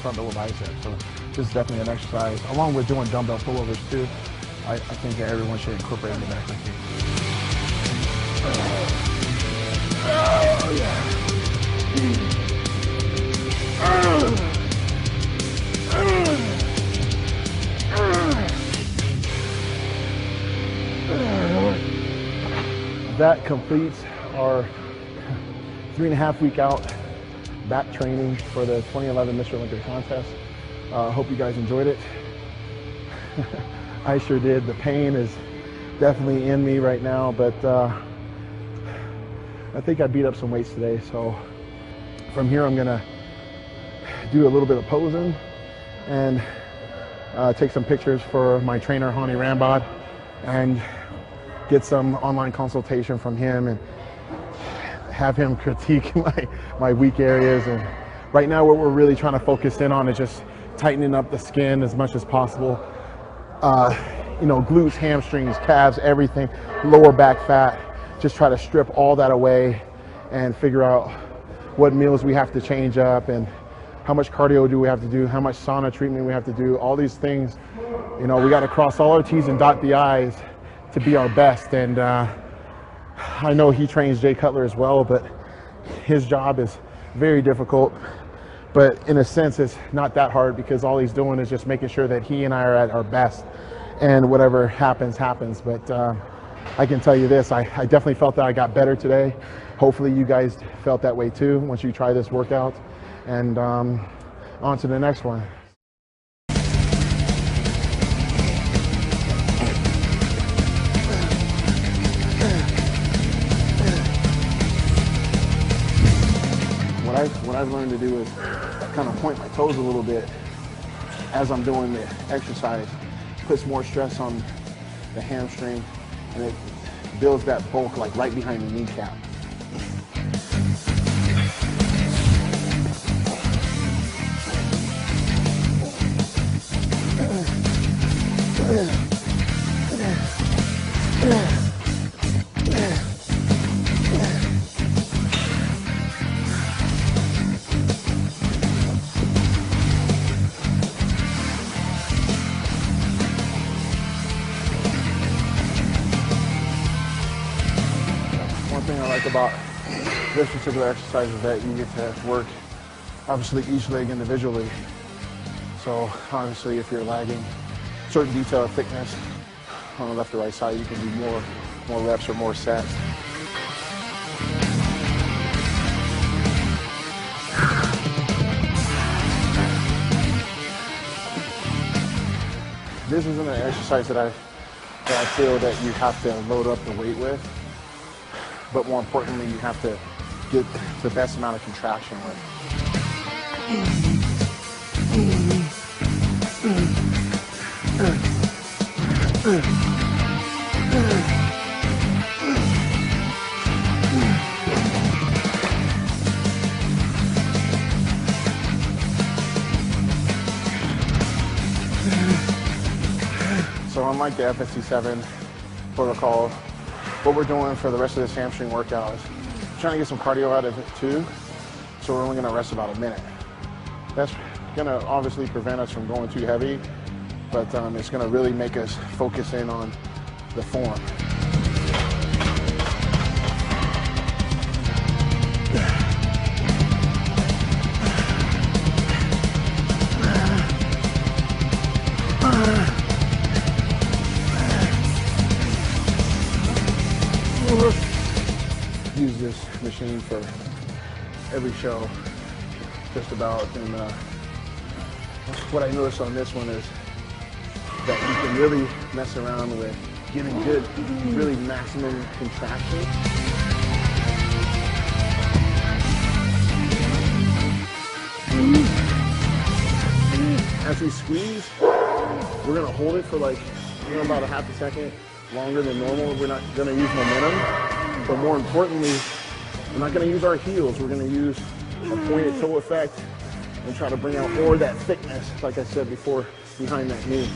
front lower bicep. So this is definitely an exercise, along with doing dumbbell pullovers too. I think that everyone should incorporate into their routine. Oh, yeah. That completes our 3.5 week out back training for the 2011 Mr. Olympia contest. Hope you guys enjoyed it. I sure did. The pain is definitely in me right now, but I think I beat up some weights today. So from here, I'm gonna do a little bit of posing and take some pictures for my trainer, Hani Rambod, and get some online consultation from him and have him critique my weak areas. And right now what we're really trying to focus in on is just tightening up the skin as much as possible. You know, glutes, hamstrings, calves, everything, lower back fat, just try to strip all that away and figure out what meals we have to change up and how much cardio do we have to do, how much sauna treatment we have to do, all these things. You know, we got to cross all our T's and dot the I's to be our best. And I know he trains Jay Cutler as well, but his job is very difficult. But in a sense, it's not that hard because all he's doing is just making sure that he and I are at our best, and whatever happens, happens. But I can tell you this, I definitely felt that I got better today. Hopefully you guys felt that way too once you try this workout. And on to the next one. What I've learned to do is kind of point my toes a little bit as I'm doing the exercise. Puts more stress on the hamstring, and it builds that bulk like right behind the kneecap. Thing I like about this particular exercise is that you get to work obviously each leg individually. So obviously if you're lagging certain detail of thickness on the left or right side, you can do more reps or more sets. This isn't an exercise that I feel that you have to load up the weight with. But more importantly, you have to get the best amount of contraction with. So unlike the FST7 protocol, what we're doing for the rest of this hamstring workout is trying to get some cardio out of it too. So we're only gonna rest about a minute. That's gonna obviously prevent us from going too heavy, but it's gonna really make us focus in on the form. Use this machine for every show, just about. And what I noticed on this one is that you can really mess around with getting good, really maximum contraction. As we squeeze, we're gonna hold it for like about a half a second longer than normal. We're not gonna use momentum, but more importantly, we're not gonna use our heels. We're gonna use a pointed toe effect and try to bring out more of that thickness, like I said before, behind that knee.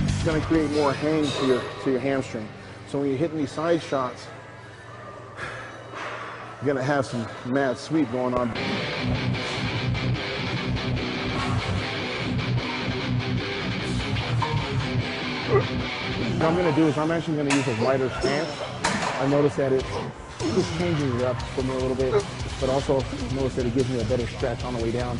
It's gonna create more hang to your hamstring. So when you're hitting these side shots, you're gonna have some mad sweep going on. What I'm going to do is I'm actually going to use a wider stance. I noticed that it just changes it up for me a little bit, but also notice that it gives me a better stretch on the way down.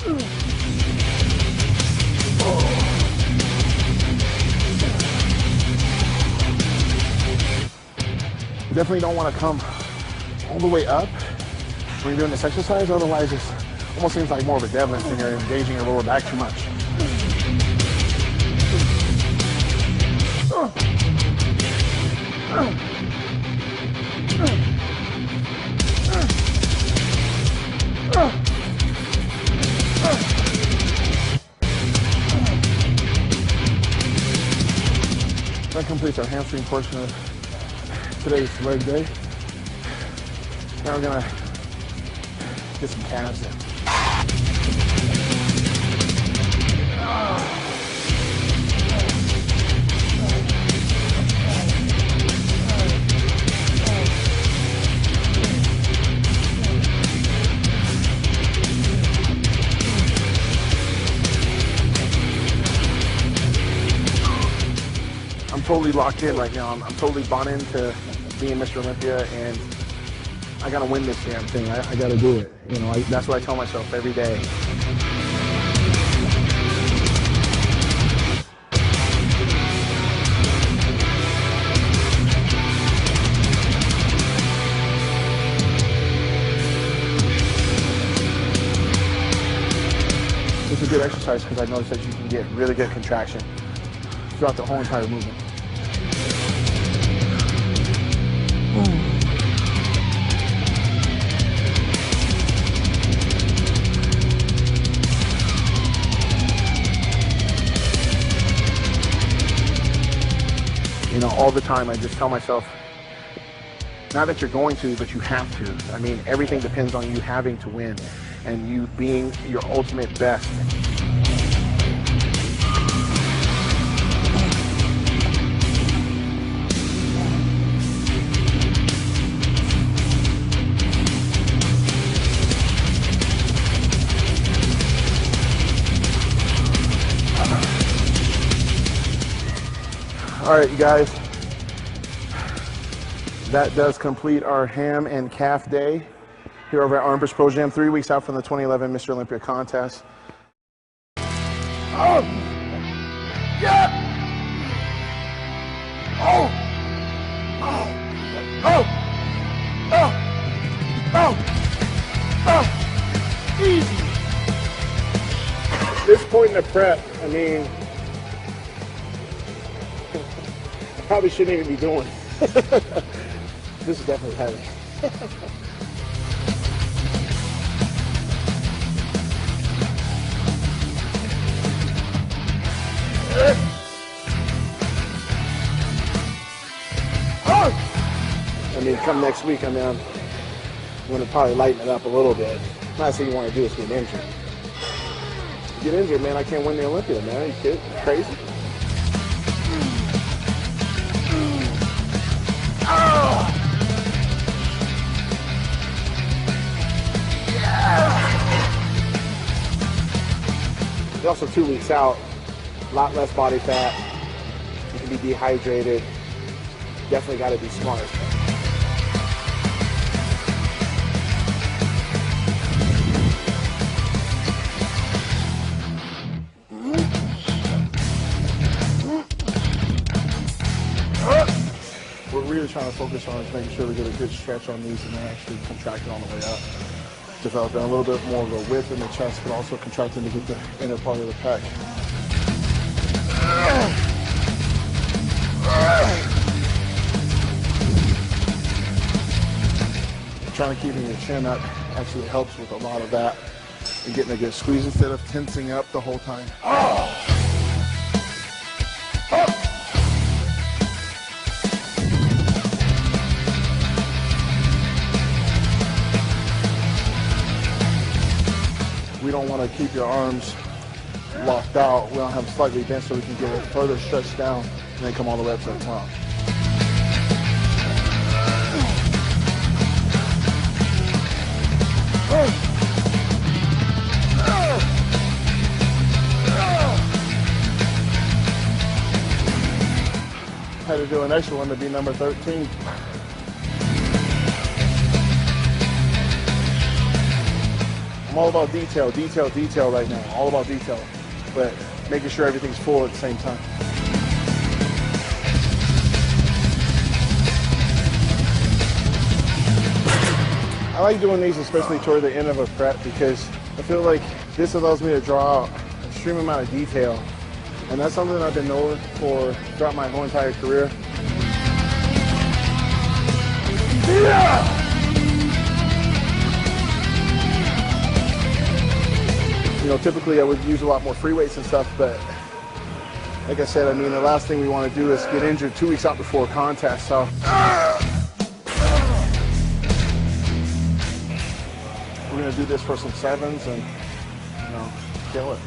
You definitely don't want to come all the way up when you're doing this exercise, otherwise it almost seems like more of a deadlift and you're engaging your lower back too much. That completes our hamstring portion of today's leg day. Now we're gonna get some calves in. I'm totally locked in right now. I'm totally bought into being Mr. Olympia, and I gotta win this damn thing. I gotta do it. You know, that's what I tell myself every day. It's a good exercise because I noticed that you can get really good contraction throughout the whole entire movement. You know, all the time I just tell myself, not that you're going to, but you have to. I mean, everything depends on you having to win and you being your ultimate best. All right, you guys, that does complete our ham and calf day here over at Armpits Pro Gym, 3 weeks out from the 2011 Mr. Olympia contest. Oh! Yeah! Oh! Oh! Oh! Oh! Oh! Oh! Easy! This point in the prep, I mean, probably shouldn't even be doing. This is definitely heavy. I mean, come next week, I'm going to probably lighten it up a little bit. Last thing you want to do is get injured. Get injured, man. I can't win the Olympia, man. Are you kidding? Crazy? You're also 2 weeks out, a lot less body fat, you can be dehydrated, definitely got to be smart. We're really trying to focus on is making sure we get a good stretch on these and then actually contracting on the way up. Developing a little bit more of a width in the chest, but also contracting to get the inner part of the pec. Trying to keep your chin up actually helps with a lot of that and getting a good squeeze instead of tensing up the whole time. We don't want to keep your arms locked out. We want to have them slightly bent so we can get it further stretched down and then come all the way up to the top. Had to do an extra one to be number 13. I'm all about detail, detail, detail right now. All about detail, but making sure everything's full at the same time. I like doing these especially toward the end of a prep because I feel like this allows me to draw out an extreme amount of detail. And that's something I've been known for throughout my whole entire career. Yeah! You know, typically I would use a lot more free weights and stuff, but like I said, I mean, the last thing we want to do is get injured 2 weeks out before a contest, so. We're gonna do this for some sevens and, you know, kill it.